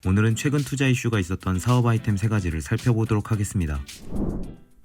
오늘은 최근 투자 이슈가 있었던 사업 아이템 3가지를 살펴보도록 하겠습니다.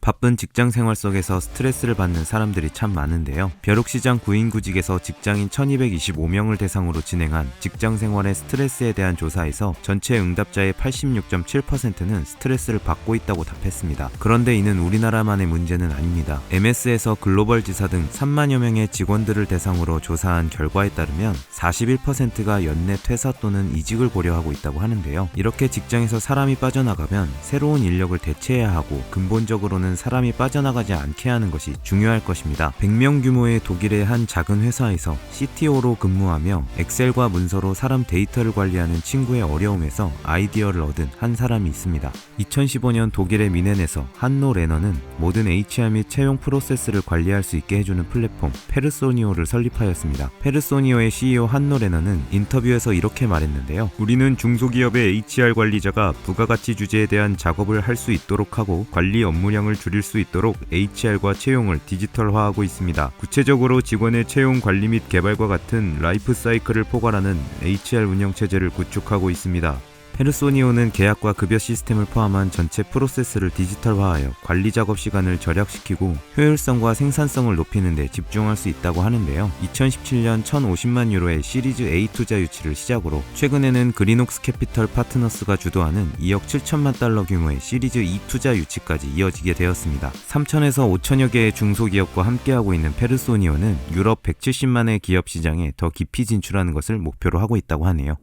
바쁜 직장 생활 속에서 스트레스를 받는 사람들이 참 많은데요. 벼룩시장 구인구직에서 직장인 1225명을 대상으로 진행한 직장 생활의 스트레스에 대한 조사에서 전체 응답자의 86.7%는 스트레스를 받고 있다고 답했습니다. 그런데 이는 우리나라만의 문제는 아닙니다. MS에서 글로벌 지사 등 3만여 명의 직원들을 대상으로 조사한 결과에 따르면 41%가 연내 퇴사 또는 이직을 고려하고 있다고 하는데요. 이렇게 직장에서 사람이 빠져나가면 새로운 인력을 대체해야 하고 근본적으로는 사람이 빠져나가지 않게 하는 것이 중요할 것입니다. 100명 규모의 독일의 한 작은 회사에서 CTO로 근무하며 엑셀과 문서로 사람 데이터를 관리하는 친구의 어려움에서 아이디어를 얻은 한 사람이 있습니다. 2015년 독일의 미넨에서 한노 레너는 모든 HR 및 채용 프로세스를 관리할 수 있게 해주는 플랫폼 페르소니오를 설립하였습니다. 페르소니오의 CEO 한노 레너는 인터뷰에서 이렇게 말했는데요. 우리는 중소기업의 HR 관리자가 부가가치 주제에 대한 작업을 할 수 있도록 하고 관리 업무량을 줄일 수 있도록 HR과 채용을 디지털화하고 있습니다. 구체적으로 직원의 채용 관리 및 개발과 같은 라이프 사이클을 포괄하는 HR 운영체제를 구축하고 있습니다. 페르소니오는 계약과 급여 시스템을 포함한 전체 프로세스를 디지털화하여 관리 작업 시간을 절약시키고 효율성과 생산성을 높이는 데 집중할 수 있다고 하는데요. 2017년 1,050만 유로의 시리즈 A 투자 유치를 시작으로 최근에는 그린옥스 캐피털 파트너스가 주도하는 2억 7천만 달러 규모의 시리즈 E 투자 유치까지 이어지게 되었습니다. 3천에서 5천여 개의 중소기업과 함께하고 있는 페르소니오는 유럽 170만의 기업 시장에 더 깊이 진출하는 것을 목표로 하고 있다고 하네요.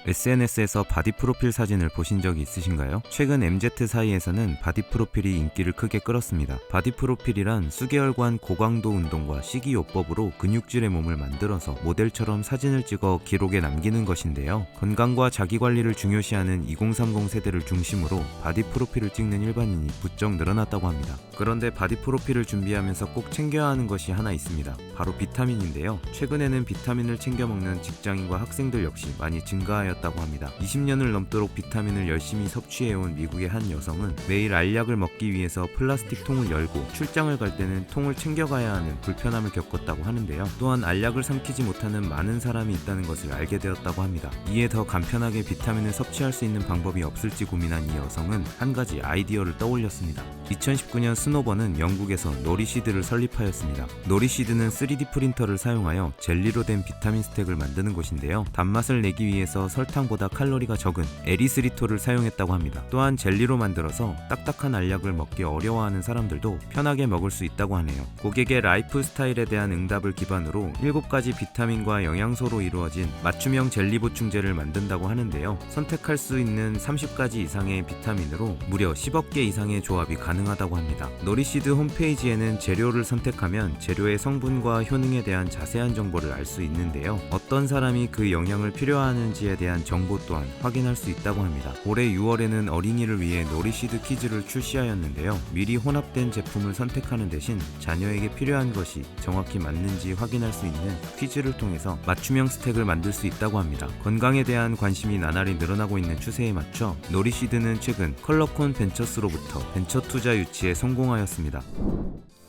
SNS에서 바디 프로필 사진을 보신 적이 있으신가요? 최근 MZ 사이에서는 바디 프로필이 인기를 크게 끌었습니다. 바디 프로필이란 수개월간 고강도 운동과 식이요법으로 근육질의 몸을 만들어서 모델처럼 사진을 찍어 기록에 남기는 것인데요. 건강과 자기관리를 중요시하는 2030 세대를 중심으로 바디 프로필을 찍는 일반인이 부쩍 늘어났다고 합니다. 그런데 바디 프로필을 준비하면서 꼭 챙겨야 하는 것이 하나 있습니다. 바로 비타민인데요. 최근에는 비타민을 챙겨 먹는 직장인과 학생들 역시 많이 증가하였다고 합니다. 20년을 넘도록 비타민을 열심히 섭취해온 미국의 한 여성은 매일 알약을 먹기 위해서 플라스틱 통을 열고 출장을 갈 때는 통을 챙겨가야 하는 불편함을 겪었다고 하는데요. 또한 알약을 삼키지 못하는 많은 사람이 있다는 것을 알게 되었다고 합니다. 이에 더 간편하게 비타민을 섭취할 수 있는 방법이 없을지 고민한 이 여성은 한 가지 아이디어를 떠올렸습니다. 2019년 스노버는 영국에서 노리시드를 설립하였습니다. 노리시드는 3D 프린터를 사용하여 젤리로 된 비타민 스택을 만드는 곳인데요. 단맛을 내기 위해서 설탕보다 칼로리가 적은 에리스리톨을 사용했다고 합니다. 또한 젤리로 만들어서 딱딱한 알약을 먹기 어려워하는 사람들도 편하게 먹을 수 있다고 하네요. 고객의 라이프 스타일에 대한 응답을 기반으로 7가지 비타민과 영양소로 이루어진 맞춤형 젤리 보충제를 만든다고 하는데요. 선택할 수 있는 30가지 이상의 비타민으로 무려 10억 개 이상의 조합이 가능하다고 합니다. 노리시드 홈페이지에는 재료를 선택하면 재료의 성분과 효능에 대한 자세한 정보를 알 수 있는데요. 어떤 사람이 그 영양을 필요하는지에 대한 정보 또한 확인할 수 있다고 합니다. 올해 6월에는 어린이를 위해 노리시드 키즈를 출시하였는데요. 미리 혼합된 제품을 선택하는 대신 자녀에게 필요한 것이 정확히 맞는지 확인할 수 있는 퀴즈를 통해서 맞춤형 스택을 만들 수 있다고 합니다. 건강에 대한 관심이 나날이 늘어나고 있는 추세에 맞춰 노리시드는 최근 컬러콘 벤처스로부터 벤처 투자 유치에 성공하였습니다.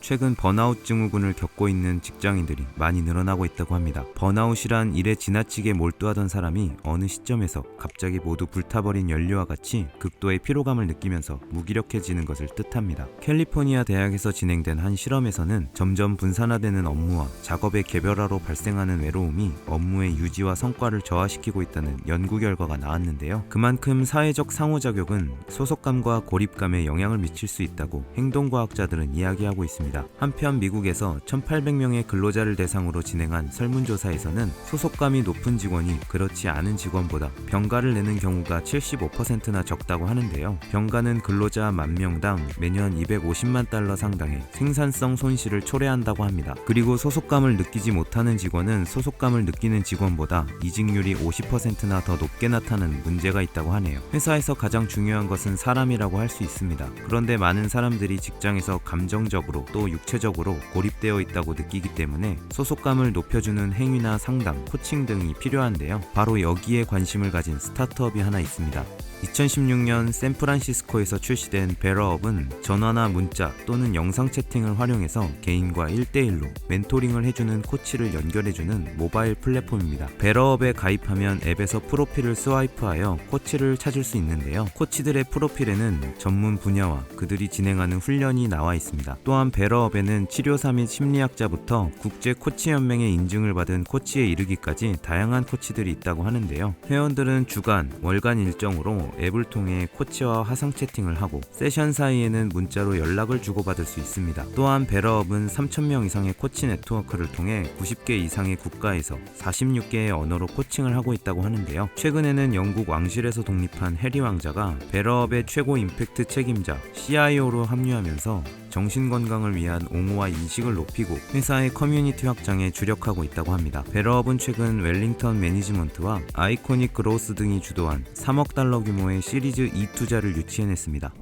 최근 번아웃 증후군을 겪고 있는 직장인들이 많이 늘어나고 있다고 합니다. 번아웃이란 일에 지나치게 몰두하던 사람이 어느 시점에서 갑자기 모두 불타버린 연료와 같이 극도의 피로감을 느끼면서 무기력해지는 것을 뜻합니다. 캘리포니아 대학에서 진행된 한 실험에서는 점점 분산화되는 업무와 작업의 개별화로 발생하는 외로움이 업무의 유지와 성과를 저하시키고 있다는 연구 결과가 나왔는데요. 그만큼 사회적 상호작용은 소속감과 고립감에 영향을 미칠 수 있다고 행동과학자들은 이야기하고 있습니다. 한편 미국에서 1,800명의 근로자를 대상으로 진행한 설문조사에서는 소속감이 높은 직원이 그렇지 않은 직원보다 병가를 내는 경우가 75%나 적다고 하는데요. 병가는 근로자 10,000명당 매년 250만 달러 상당의 생산성 손실을 초래한다고 합니다. 그리고 소속감을 느끼지 못하는 직원은 소속감을 느끼는 직원보다 이직률이 50%나 더 높게 나타나는 문제가 있다고 하네요. 회사에서 가장 중요한 것은 사람이라고 할 수 있습니다. 그런데 많은 사람들이 직장에서 감정적으로 또 육체적으로 고립되어 있다고 느끼기 때문에 소속감을 높여주는 행위나 상담, 코칭 등이 필요한데요. 바로 여기에 관심을 가진 스타트업이 하나 있습니다. 2016년 샌프란시스코에서 출시된 베러업은 전화나 문자 또는 영상 채팅을 활용해서 개인과 1대1로 멘토링을 해주는 코치를 연결해주는 모바일 플랫폼입니다. 베러업에 가입하면 앱에서 프로필을 스와이프하여 코치를 찾을 수 있는데요. 코치들의 프로필에는 전문 분야와 그들이 진행하는 훈련이 나와 있습니다. 또한 베러업에는 치료사 및 심리학자부터 국제 코치 연맹의 인증을 받은 코치에 이르기까지 다양한 코치들이 있다고 하는데요. 회원들은 주간, 월간 일정으로 앱을 통해 코치와 화상 채팅을 하고 세션 사이에는 문자로 연락을 주고받을 수 있습니다. 또한 베러업은 3,000명 이상의 코치 네트워크를 통해 90개 이상의 국가에서 46개의 언어로 코칭을 하고 있다고 하는데요. 최근에는 영국 왕실에서 독립한 해리 왕자가 베러업의 최고 임팩트 책임자 CIO로 합류하면서 정신건강을 위한 옹호와 인식을 높이고 회사의 커뮤니티 확장에 주력하고 있다고 합니다. 베러업은 최근 웰링턴 매니지먼트와 아이코닉 그로스 등이 주도한 3억 달러 규모의 시리즈 E 투자를 유치해냈습니다.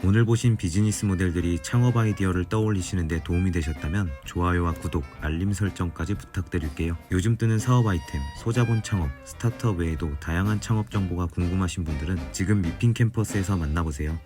오늘 보신 비즈니스 모델들이 창업 아이디어를 떠올리시는데 도움이 되셨다면 좋아요와 구독, 알림 설정까지 부탁드릴게요. 요즘 뜨는 사업 아이템, 소자본 창업, 스타트업 외에도 다양한 창업 정보가 궁금하신 분들은 지금 미핑 캠퍼스에서 만나보세요.